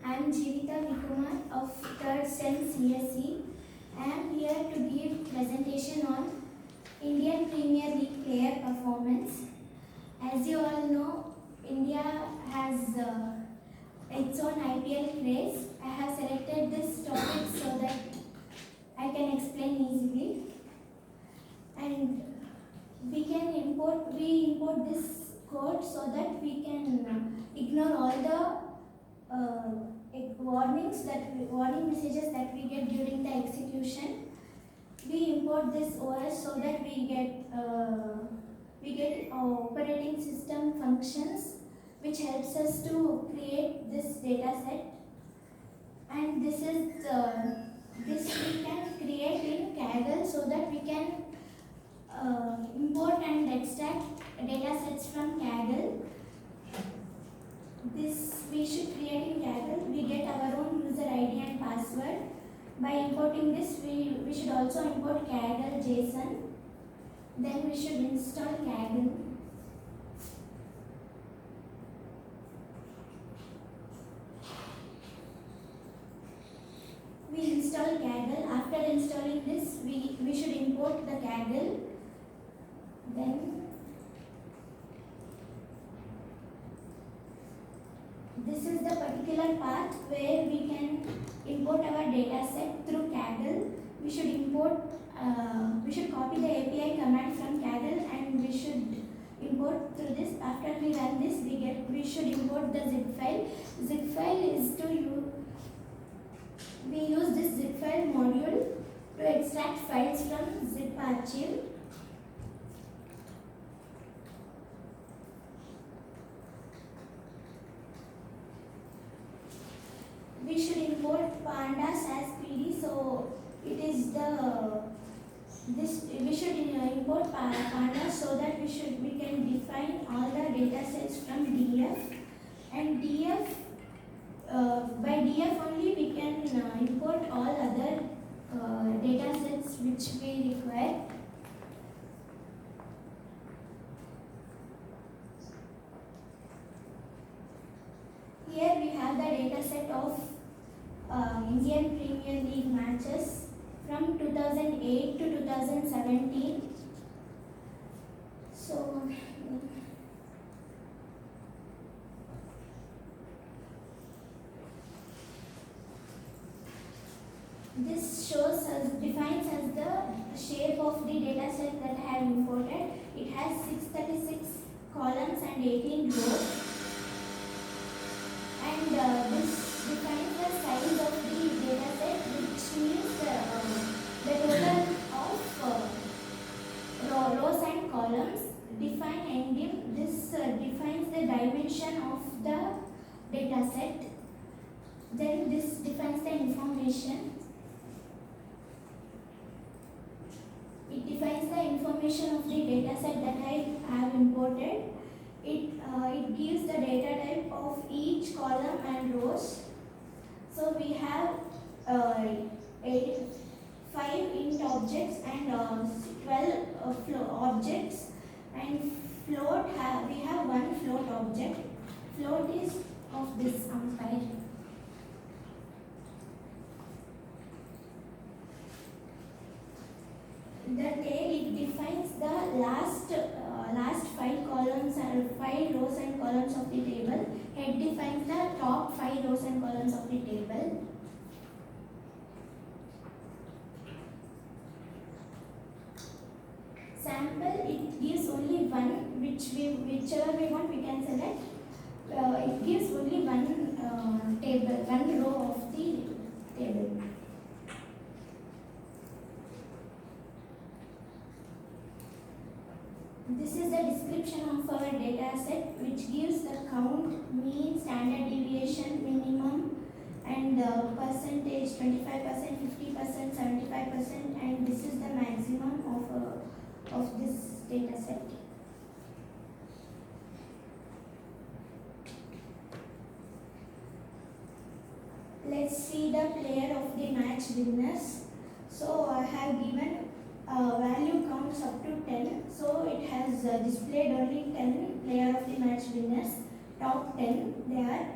I am Jeevita Vikumar of 3rd STEM CSE. I am here to give presentation on Indian Premier League player performance. As you all know, India has its own IPL craze. I have selected this topic so that I can explain easily. And we import this code so that we can ignore all the warning messages that we get during the execution. We import this OS so that we get operating system functions, which helps us to create this data set. And this we can create in Kaggle so that we can import and extract data sets from Kaggle. This we should create in Kaggle. We get our own user ID and password. By importing this, we should also import Kaggle JSON. Then we should install Kaggle. We install Kaggle. After installing this, we should import the Kaggle. Then this is the particular path where we can import our data set through Kaggle. We should copy the API command from Kaggle and we should import through this. After we run this, we should import the zip file. Zip file is we use this zip file module to extract files from zip archive. We should import pandas as PD, so it is we should import pandas so that we can define all the data sets from DF, and by DF only we can import all other data sets which we require. Here we have the data set of Indian Premier League matches from 2008 to 2017. So this defines as the shape of the data set that I have imported. It has 636 columns and 18 rows. And this defines the size of the data set, which means the total of rows and columns. Define endian. This defines the dimension of the data set. Then this defines the information. It defines the information of the data set that I have imported. It gives the data type of each column and rows. So we have 5 int objects and 12 objects, and float we have one float object. Float is of this umpire. The tail, it defines the last 5 columns and 5 rows and columns of the table. Head defines the top 5 rows and columns of the table. Sample, it gives only one, whichever we want we can select. It gives only one row of the table. This is the description of our data set, which gives the count, mean, standard deviation, minimum, and percentage 25%, 50%, 75%, and this is the maximum of this data set. Let's see the player of the match winners. So I have given value counts up to 10. So it has displayed only 10 player of the match winners. Top 10 they are.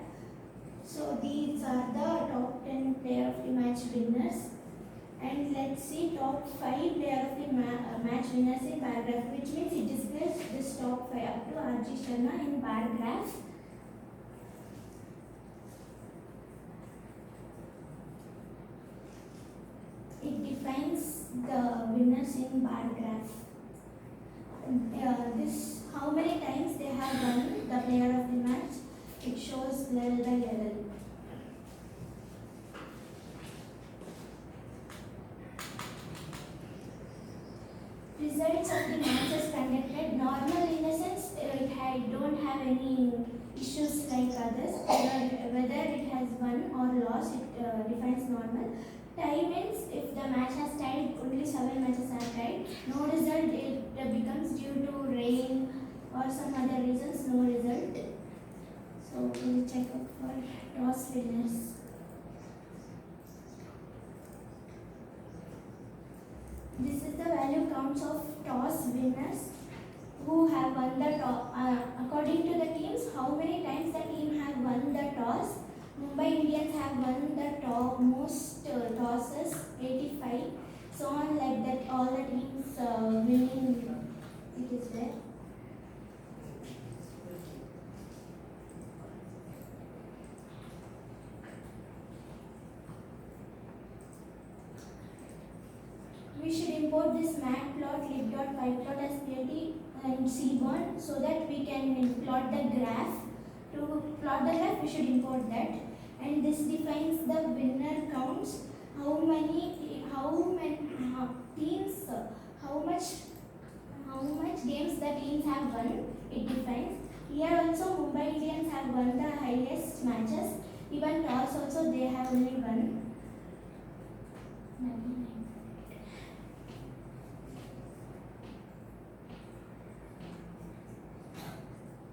So these are the top 10 player of the match winners. And let's see top 5 player of the match winners in bar graph, which means it displays this top 5 up to RG Sharma in bar graph. It defines the winners in bar graph. This how many times they have won the player of the match. It shows level by level. Results of the matches conducted normal in the sense don't have any issues like others. Whether it has won or lost, it defines normal. Tie means if the match has tied, only 7 matches are tied. No result, it becomes due to rain or some other reasons, no result. So we'll check out for toss winners. This is the value counts of toss winners who have won the toss. According to the teams, how many times the team have won the toss? Mumbai Indians have won the most tosses, 85. So on like that, all the teams winning. It is there. We should import this matplot, lib.pyplot as PLT and Seaborn so that we can plot the graph. To plot the graph, we should import that. And this defines the winner counts. How many teams, how much games the teams have won. It defines. Here also Mumbai Indians have won the highest matches. Even toss also they have only won.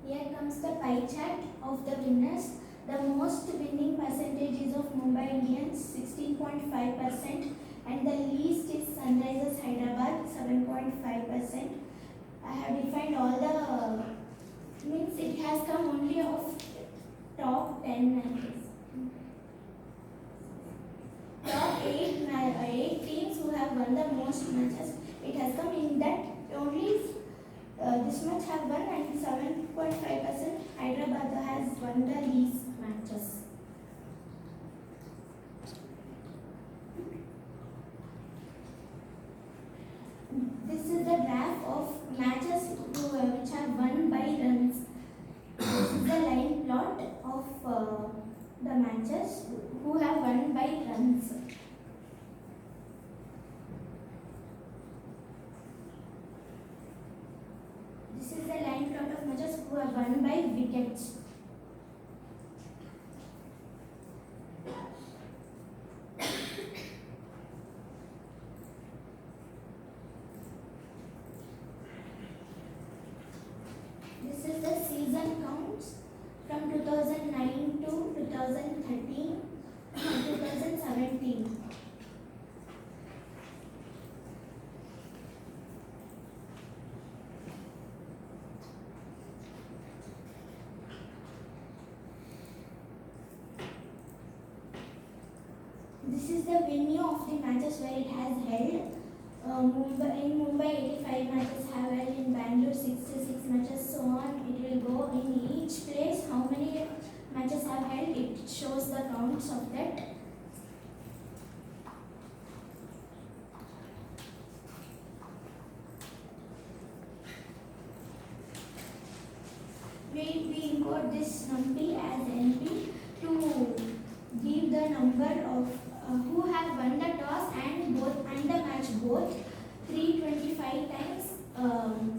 Here comes the pie chart of the winners. The most winning percentage is of Mumbai Indians, 16.5%, and the least is Sunrisers Hyderabad, 7.5%. I have defined all the means it has come only of top 10 matches. Top 8 teams who have won the most matches. It has come in that only this much have won and 7.5% Hyderabad has won the least matches. This is the graph of matches which have won by runs. This is the line plot of the matches who have won by runs. This is the line plot of matches who have won by wickets. This is the season counts from 2009 to 2013 to 2017. This is the venue of the matches where it has held. In Mumbai, 85 matches have held. In Bangalore, 66 matches. So on, it will go in each place. How many matches have held? It shows the counts of that. We import this numpy as NP to give the number of who have won the toss and the match both 325 times